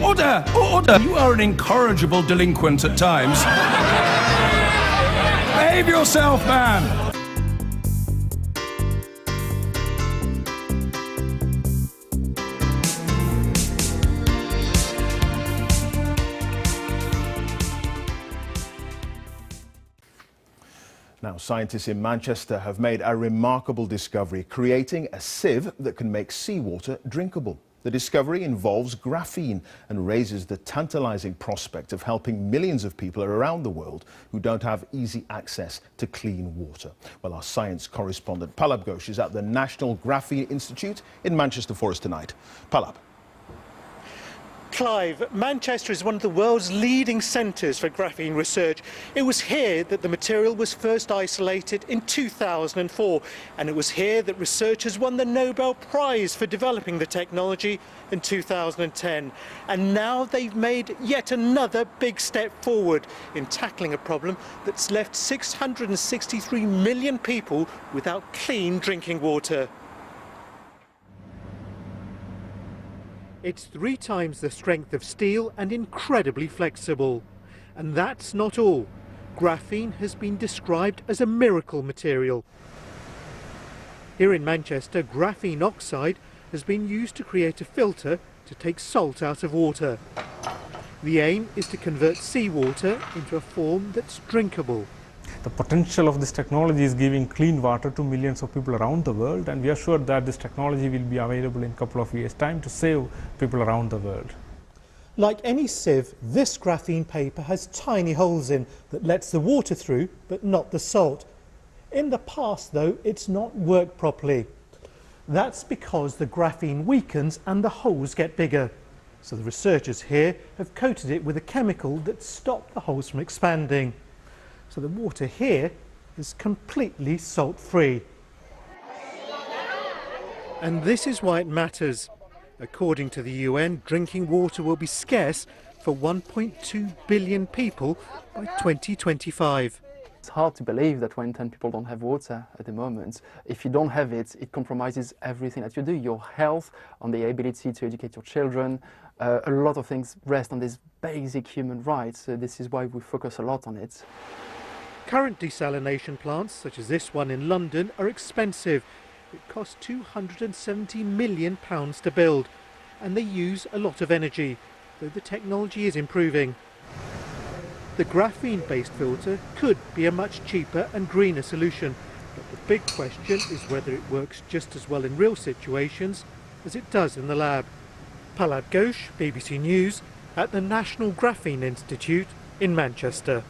Order! Order! You are an incorrigible delinquent at times. Behave yourself, man! Now, scientists in Manchester have made a remarkable discovery, creating a sieve that can make seawater drinkable. The discovery involves graphene and raises the tantalizing prospect of helping millions of people around the world who don't have easy access to clean water. Well, our science correspondent Palab Ghosh is at the National Graphene Institute in Manchester for us tonight. Palab. Clive, Manchester is one of the world's leading centres for graphene research. It was here that the material was first isolated in 2004, and it was here that researchers won the Nobel Prize for developing the technology in 2010. And now they've made yet another big step forward in tackling a problem that's left 663 million people without clean drinking water. It's 3 times the strength of steel and incredibly flexible. And that's not all. Graphene has been described as a miracle material. Here in Manchester, graphene oxide has been used to create a filter to take salt out of water. The aim is to convert seawater into a form that's drinkable. The potential of this technology is giving clean water to millions of people around the world, and we are sure that this technology will be available in a couple of years' time to save people around the world. Like any sieve, this graphene paper has tiny holes in that lets the water through, but not the salt. In the past, though, it's not worked properly. That's because the graphene weakens and the holes get bigger. So the researchers here have coated it with a chemical that stops the holes from expanding. So the water here is completely salt-free. And this is why it matters. According to the UN, drinking water will be scarce for 1.2 billion people by 2025. It's hard to believe that 1 in 10 people don't have water at the moment. If you don't have it, it compromises everything that you do, your health, on the ability to educate your children. A lot of things rest on these basic human rights. This is why we focus a lot on it. Current desalination plants, such as this one in London, are expensive. It costs £270 million to build, and they use a lot of energy, though the technology is improving. The graphene-based filter could be a much cheaper and greener solution, but the big question is whether it works just as well in real situations as it does in the lab. Palab Ghosh, BBC News, at the National Graphene Institute in Manchester.